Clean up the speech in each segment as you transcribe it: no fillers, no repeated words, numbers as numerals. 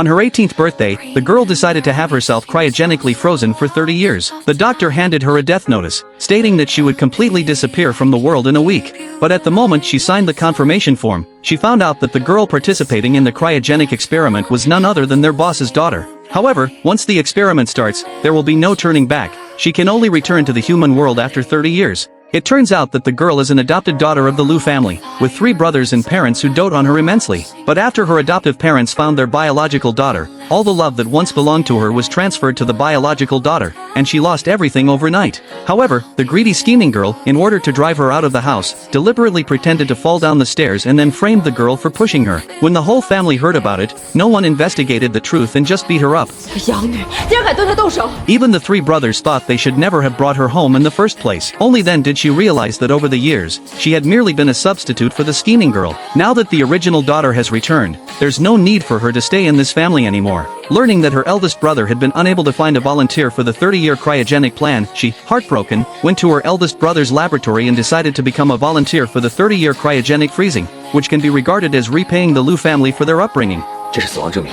On her 18th birthday, the girl decided to have herself cryogenically frozen for 30 years. The doctor handed her a death notice, stating that she would completely disappear from the world in a week. But at the moment she signed the confirmation form, she found out that the girl participating in the cryogenic experiment was none other than their boss's daughter. However, once the experiment starts, there will be no turning back. She can only return to the human world after 30 years. It turns out that the girl is an adopted daughter of the Lowe family, with 3 brothers and parents who dote on her immensely. But after her adoptive parents found their biological daughter, all the love that once belonged to her was transferred to the biological daughter, and she lost everything overnight. However, the greedy scheming girl, in order to drive her out of the house, deliberately pretended to fall down the stairs and then framed the girl for pushing her. When the whole family heard about it, no one investigated the truth and just beat her up. Even the 3 brothers thought they should never have brought her home in the first place. Only then did she realized that over the years, she had merely been a substitute for the scheming girl. Now that the original daughter has returned, there's no need for her to stay in this family anymore. Learning that her eldest brother had been unable to find a volunteer for the 30-year cryogenic plan, she, heartbroken, went to her eldest brother's laboratory and decided to become a volunteer for the 30-year cryogenic freezing, which can be regarded as repaying the Lowe family for their upbringing. 这是死亡证明，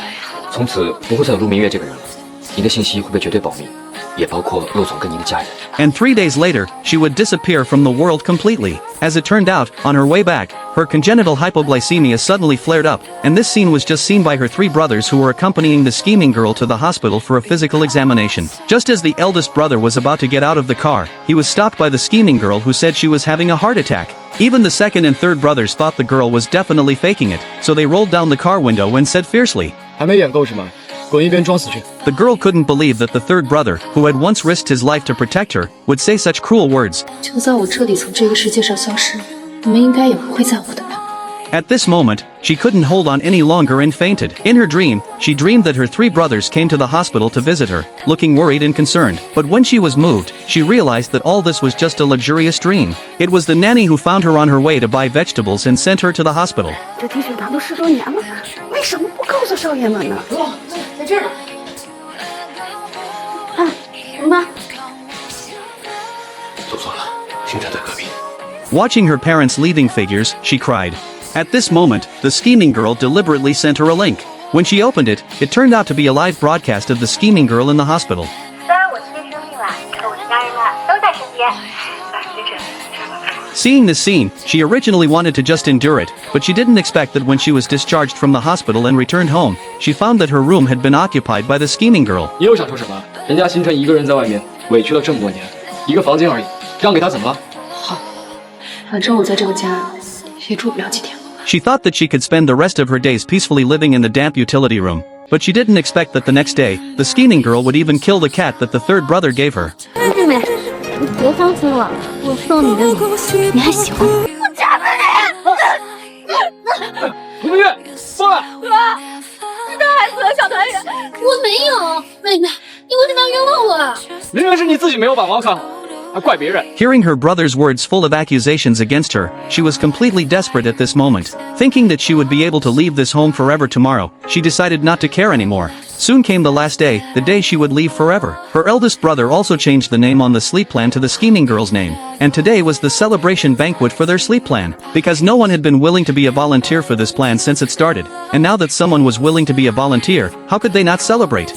从此不会再有陆明月这个人了，你的信息会被绝对保密。 And 3 days later, she would disappear from the world completely. As it turned out, on her way back, her congenital hypoglycemia suddenly flared up, and this scene was just seen by her 3 brothers who were accompanying the scheming girl to the hospital for a physical examination. Just as the eldest brother was about to get out of the car, he was stopped by the scheming girl who said she was having a heart attack. Even the second and third brothers thought the girl was definitely faking it, so they rolled down the car window and said fiercely, The girl couldn't believe that the third brother, who had once risked his life to protect her, would say such cruel words. At this moment, she couldn't hold on any longer and fainted. In her dream, she dreamed that her 3 brothers came to the hospital to visit her, looking worried and concerned. But when she was moved, she realized that all this was just a luxurious dream. It was the nanny who found her on her way to buy vegetables and sent her to the hospital. Watching her parents' leaving figures, she cried. At this moment, the scheming girl deliberately sent her a link. When she opened it, it turned out to be a live broadcast of the scheming girl in the hospital. Seeing this scene, she originally wanted to just endure it, but she didn't expect that when she was discharged from the hospital and returned home, she found that her room had been occupied by the scheming girl. She thought that she could spend the rest of her days peacefully living in the damp utility room, but she didn't expect that the next day, the scheming girl would even kill the cat that the third brother gave her. Hearing her brother's words full of accusations against her, she was completely desperate at this moment. Thinking that she would be able to leave this home forever tomorrow, she decided not to care anymore. Soon came the last day, the day she would leave forever. Her eldest brother also changed the name on the sleep plan to the scheming girl's name, and today was the celebration banquet for their sleep plan. Because no one had been willing to be a volunteer for this plan since it started, and now that someone was willing to be a volunteer, how could they not celebrate?